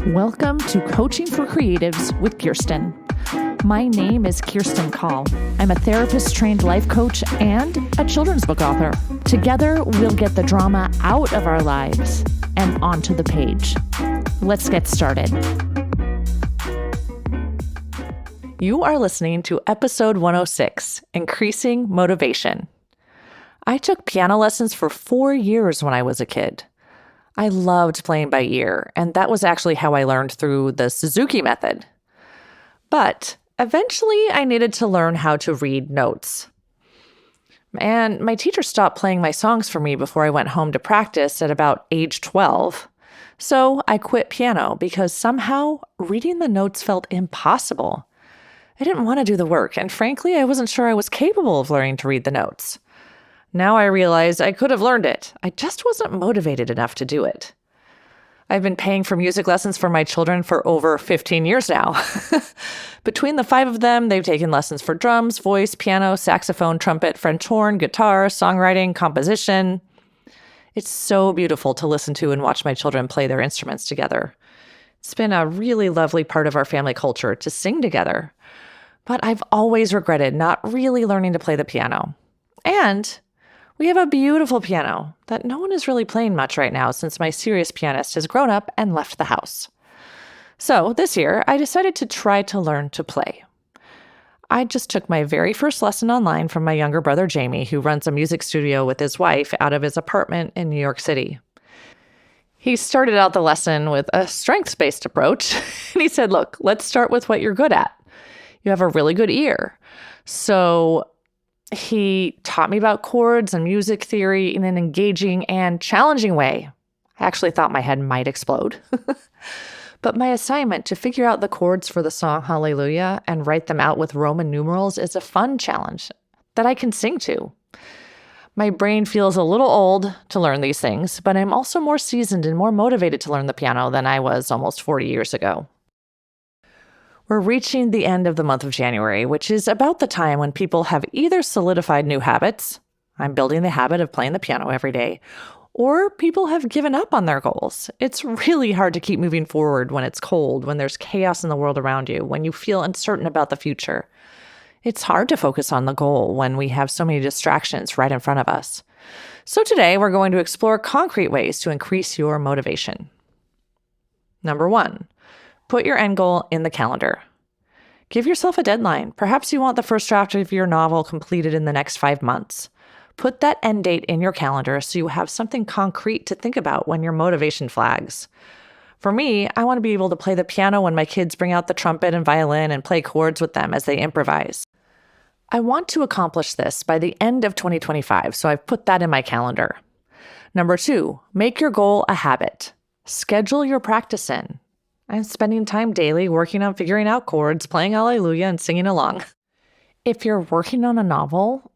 Welcome to Coaching for Creatives with Kirsten. My name is Kirsten Call. I'm a therapist-trained life coach and a children's book author. Together, we'll get the drama out of our lives and onto the page. Let's get started. You are listening to Episode 106, Increasing Motivation. I took piano lessons for 4 years when I was a kid. I loved playing by ear, and that was actually how I learned through the Suzuki method. But eventually, I needed to learn how to read notes. And my teacher stopped playing my songs for me before I went home to practice at about age 12. So I quit piano because somehow reading the notes felt impossible. I didn't want to do the work, and frankly, I wasn't sure I was capable of learning to read the notes. Now I realize I could have learned it. I just wasn't motivated enough to do it. I've been paying for music lessons for my children for over 15 years now. Between the 5 of them, they've taken lessons for drums, voice, piano, saxophone, trumpet, French horn, guitar, songwriting, composition. It's so beautiful to listen to and watch my children play their instruments together. It's been a really lovely part of our family culture to sing together. But I've always regretted not really learning to play the piano. And we have a beautiful piano that no one is really playing much right now since my serious pianist has grown up and left the house. So this year, I decided to try to learn to play. I just took my very first lesson online from my younger brother, Jamie, who runs a music studio with his wife out of his apartment in New York City. He started out the lesson with a strengths-based approach, and he said, look, let's start with what you're good at. You have a really good ear. So he taught me about chords and music theory in an engaging and challenging way. I actually thought my head might explode. But my assignment to figure out the chords for the song Hallelujah and write them out with Roman numerals is a fun challenge that I can sing to. My brain feels a little old to learn these things, but I'm also more seasoned and more motivated to learn the piano than I was almost 40 years ago. We're reaching the end of the month of January, which is about the time when people have either solidified new habits, I'm building the habit of playing the piano every day, or people have given up on their goals. It's really hard to keep moving forward when it's cold, when there's chaos in the world around you, when you feel uncertain about the future. It's hard to focus on the goal when we have so many distractions right in front of us. So today, we're going to explore concrete ways to increase your motivation. Number 1. Put your end goal in the calendar. Give yourself a deadline. Perhaps you want the first draft of your novel completed in the next 5 months. Put that end date in your calendar so you have something concrete to think about when your motivation flags. For me, I want to be able to play the piano when my kids bring out the trumpet and violin and play chords with them as they improvise. I want to accomplish this by the end of 2025, so I've put that in my calendar. Number 2, make your goal a habit. Schedule your practice in. I'm spending time daily working on figuring out chords, playing Hallelujah, and singing along. If you're working on a novel,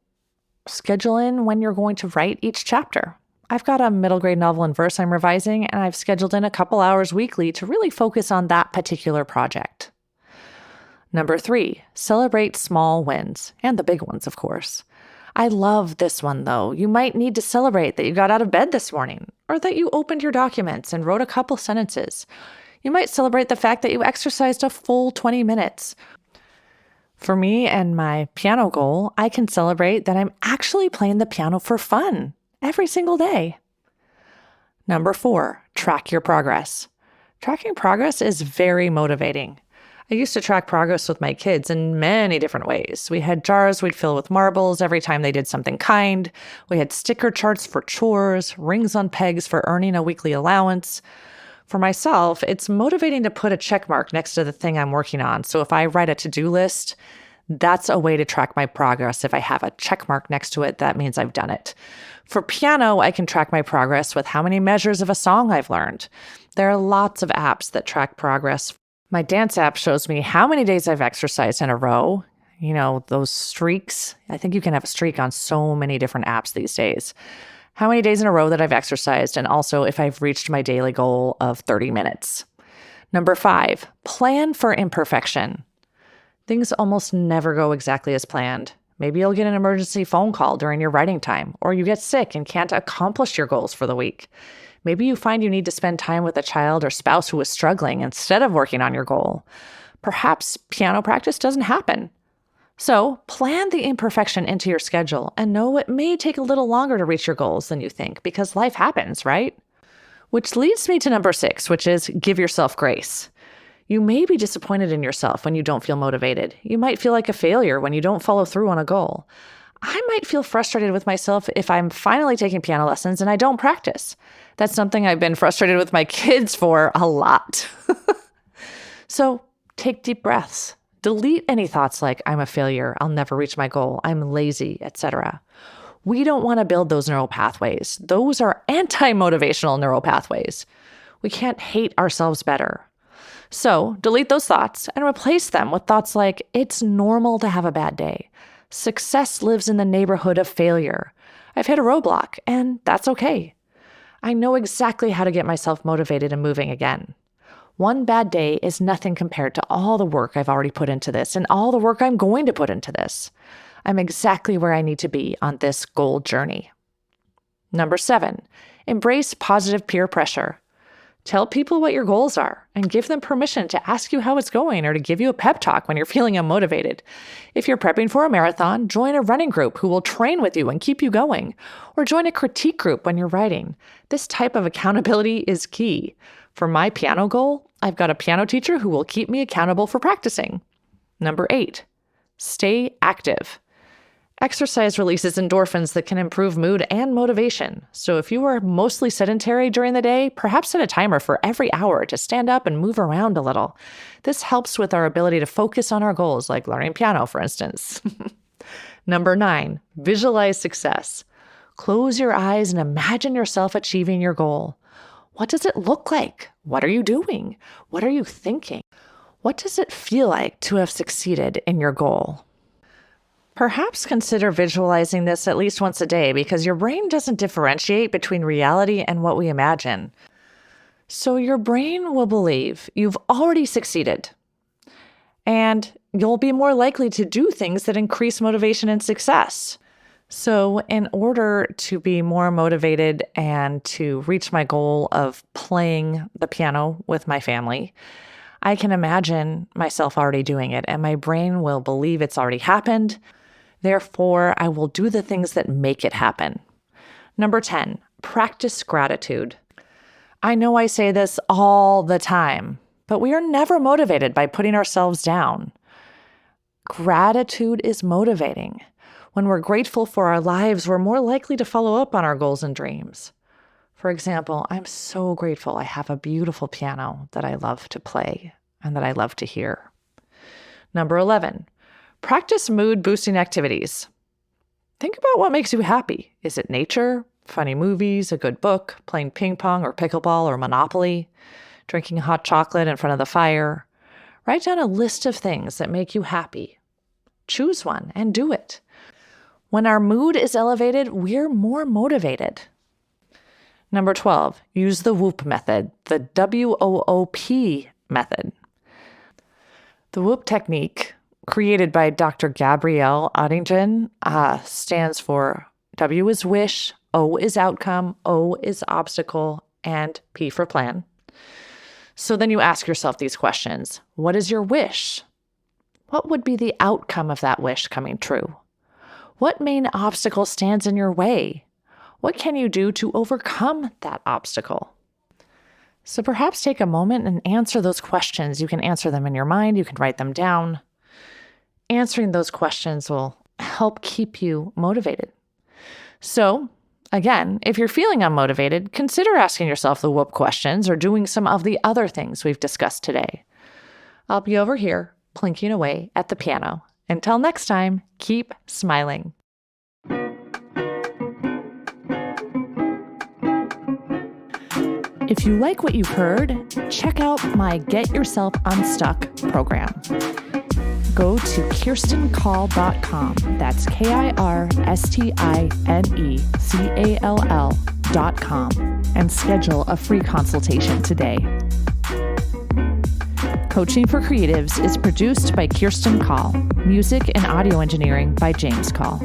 schedule in when you're going to write each chapter. I've got a middle grade novel in verse I'm revising, and I've scheduled in a couple hours weekly to really focus on that particular project. Number 3, celebrate small wins, and the big ones, of course. I love this one, though. You might need to celebrate that you got out of bed this morning, or that you opened your documents and wrote a couple sentences. You might celebrate the fact that you exercised a full 20 minutes. For me and my piano goal, I can celebrate that I'm actually playing the piano for fun every single day. Number 4, track your progress. Tracking progress is very motivating. I used to track progress with my kids in many different ways. We had jars we'd fill with marbles every time they did something kind. We had sticker charts for chores, rings on pegs for earning a weekly allowance. For myself, it's motivating to put a check mark next to the thing I'm working on. So if I write a to-do list, that's a way to track my progress. If I have a check mark next to it, that means I've done it. For piano, I can track my progress with how many measures of a song I've learned. There are lots of apps that track progress. My dance app shows me how many days I've exercised in a row. You know, those streaks. I think you can have a streak on so many different apps these days. How many days in a row that I've exercised, and also if I've reached my daily goal of 30 minutes. Number 5, plan for imperfection. Things almost never go exactly as planned. Maybe you'll get an emergency phone call during your writing time, or you get sick and can't accomplish your goals for the week. Maybe you find you need to spend time with a child or spouse who is struggling instead of working on your goal. Perhaps piano practice doesn't happen. So plan the imperfection into your schedule and know it may take a little longer to reach your goals than you think because life happens, right? Which leads me to number 6, which is give yourself grace. You may be disappointed in yourself when you don't feel motivated. You might feel like a failure when you don't follow through on a goal. I might feel frustrated with myself if I'm finally taking piano lessons and I don't practice. That's something I've been frustrated with my kids for a lot. So take deep breaths. Delete any thoughts like, I'm a failure, I'll never reach my goal, I'm lazy, etc. We don't want to build those neural pathways. Those are anti-motivational neural pathways. We can't hate ourselves better. So delete those thoughts and replace them with thoughts like, it's normal to have a bad day. Success lives in the neighborhood of failure. I've hit a roadblock, and that's okay. I know exactly how to get myself motivated and moving again. One bad day is nothing compared to all the work I've already put into this and all the work I'm going to put into this. I'm exactly where I need to be on this goal journey. Number 7, embrace positive peer pressure. Tell people what your goals are and give them permission to ask you how it's going or to give you a pep talk when you're feeling unmotivated. If you're prepping for a marathon, join a running group who will train with you and keep you going, or join a critique group when you're writing. This type of accountability is key. For my piano goal, I've got a piano teacher who will keep me accountable for practicing. Number 8, stay active. Exercise releases endorphins that can improve mood and motivation. So if you are mostly sedentary during the day, perhaps set a timer for every hour to stand up and move around a little. This helps with our ability to focus on our goals, like learning piano, for instance. Number 9, visualize success. Close your eyes and imagine yourself achieving your goal. What does it look like? What are you doing? What are you thinking? What does it feel like to have succeeded in your goal? Perhaps consider visualizing this at least once a day because your brain doesn't differentiate between reality and what we imagine. So your brain will believe you've already succeeded, and you'll be more likely to do things that increase motivation and success. So in order to be more motivated and to reach my goal of playing the piano with my family, I can imagine myself already doing it, and my brain will believe it's already happened. Therefore, I will do the things that make it happen. Number 10, practice gratitude. I know I say this all the time, but we are never motivated by putting ourselves down. Gratitude is motivating. When we're grateful for our lives, we're more likely to follow up on our goals and dreams. For example, I'm so grateful I have a beautiful piano that I love to play and that I love to hear. Number 11, practice mood-boosting activities. Think about what makes you happy. Is it nature, funny movies, a good book, playing ping pong or pickleball or Monopoly, drinking hot chocolate in front of the fire? Write down a list of things that make you happy. Choose one and do it. When our mood is elevated, we're more motivated. Number 12, use the WOOP method, the W-O-O-P method. The WOOP technique, created by Dr. Gabrielle Oettingen, stands for W is wish, O is outcome, O is obstacle, and P for plan. So then you ask yourself these questions. What is your wish? What would be the outcome of that wish coming true? What main obstacle stands in your way? What can you do to overcome that obstacle? So perhaps take a moment and answer those questions. You can answer them in your mind. You can write them down. Answering those questions will help keep you motivated. So again, if you're feeling unmotivated, consider asking yourself the WOOP questions or doing some of the other things we've discussed today. I'll be over here plinking away at the piano. Until next time, keep smiling. If you like what you've heard, check out my Get Yourself Unstuck program. Go to KirstenCall.com. That's KirstineCall.com and schedule a free consultation today. Coaching for Creatives is produced by Kirsten Call. Music and audio engineering by James Call.